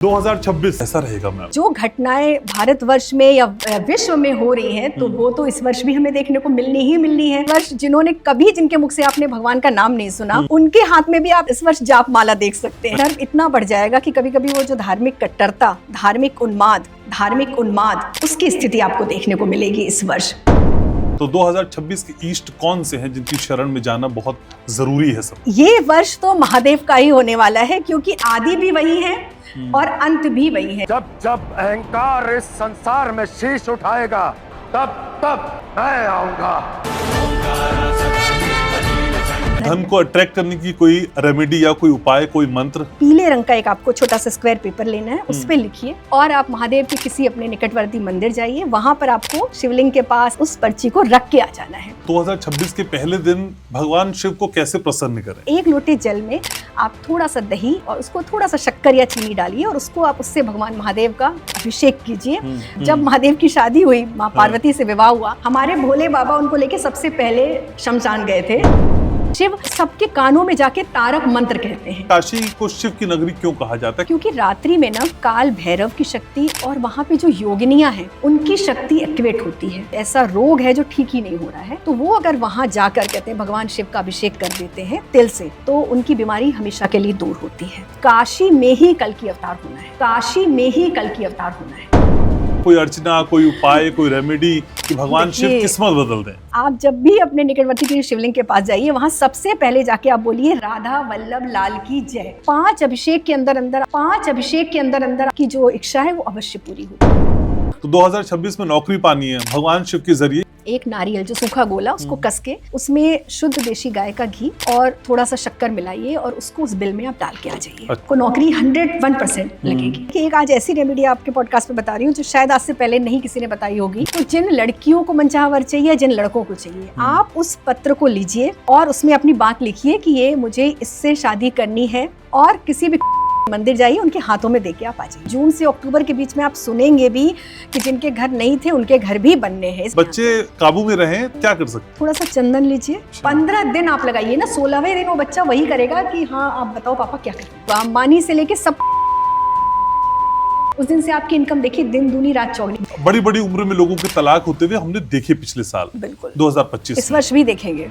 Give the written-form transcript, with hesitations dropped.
2026 ऐसा रहेगा मैम। जो घटनाएं भारतवर्ष में या विश्व में हो रही हैं तो वो तो इस वर्ष भी हमें देखने को मिलनी ही मिलनी है। वर्ष जिन्होंने कभी जिनके मुख से आपने भगवान का नाम नहीं सुना उनके हाथ में भी आप इस वर्ष जाप माला देख सकते हैं। धर्म इतना बढ़ जाएगा कि कभी कभी वो जो धार्मिक कट्टरता, धार्मिक उन्माद उसकी स्थिति आपको देखने को मिलेगी इस वर्ष। तो 2026 के ईस्ट कौन से हैं जिनकी शरण में जाना बहुत जरूरी है सब? ये वर्ष तो महादेव का ही होने वाला है क्योंकि आदि भी वही है और अंत भी वही है। जब जब अहंकार इस संसार में शीश उठाएगा तब मैं आऊंगा। धन को अट्रैक्ट करने की कोई रेमेडी या कोई उपाय, कोई मंत्र? पीले रंग का एक आपको छोटा सा स्क्वायर पेपर लेना है, उस पे लिखिए और आप महादेव के किसी अपने निकटवर्ती मंदिर जाइए। वहां पर आपको शिवलिंग के पास उस पर्ची को रख के आ जाना है। 2026 के पहले दिन भगवान शिव को कैसे प्रसन्न करें? एक लोटे जल में आप थोड़ा सा दही और उसको थोड़ा सा शक्कर या चीनी डालिए और उसको आप उससे भगवान महादेव का अभिषेक कीजिए। जब महादेव की शादी हुई, माँ पार्वती से विवाह हुआ, हमारे भोले बाबा उनको लेके सबसे पहले शमशान गए थे। शिव सबके कानों में जाके तारक मंत्र कहते हैं। काशी को शिव की नगरी क्यों कहा जाता है? क्योंकि रात्रि में ना काल भैरव की शक्ति और वहाँ पे जो योगिनियां हैं उनकी शक्ति एक्टिवेट होती है। ऐसा रोग है जो ठीक ही नहीं हो रहा है, तो वो अगर वहाँ जाकर कहते हैं भगवान शिव का अभिषेक कर देते हैं तिल से, तो उनकी बीमारी हमेशा के लिए दूर होती है। काशी में ही कल की अवतार होना है, काशी में ही कल की अवतार होना है। कोई अर्चना, कोई उपाय, कोई रेमेडी कि भगवान शिव किस्मत बदल दें? आप जब भी अपने निकटवर्ती के शिवलिंग के पास जाइए, वहाँ सबसे पहले जाके आप बोलिए राधा वल्लभ लाल की जय। 5 अभिषेक के अंदर की जो इच्छा है वो अवश्य पूरी होगी। तो 2026 में नौकरी पानी है भगवान शिव के जरिए। एक नारियल जो सूखा गोला उसको कस के उसमें शुद्ध देशी गाय का घी और थोड़ा सा शक्कर मिलाइए और उसको उस बिल में आप डाल के आ जाइए। आपको नौकरी 101% लगेगी। एक आज ऐसी रेमेडी आपके पॉडकास्ट पे बता रही हूँ जो शायद आज से पहले नहीं किसी ने बताई होगी। तो जिन लड़कियों को मनचाहा वर चाहिए, जिन लड़कों को चाहिए, आप उस पत्र को लीजिए और उसमें अपनी बात लिखिए कि ये मुझे इससे शादी करनी है और किसी भी मंदिर जाइए, उनके हाथों में देके आप आ जाइए। जून से अक्टूबर के बीच में आप सुनेंगे भी कि जिनके घर नहीं थे उनके घर भी बनने हैं। बच्चे काबू में रहें, क्या कर सकते? थोड़ा सा चंदन लीजिए, 15 दिन आप लगाइए ना, 16वें दिन वो बच्चा वही करेगा कि हाँ आप बताओ पापा क्या करें। तो अंबानी से लेके सब उस दिन से आपकी इनकम देखिए दिन दूनी रात चौगनी। बड़ी बड़ी उम्र में लोगों के तलाक होते हुए हमने देखे पिछले साल। बिल्कुल 2025 इस वर्ष भी देखेंगे।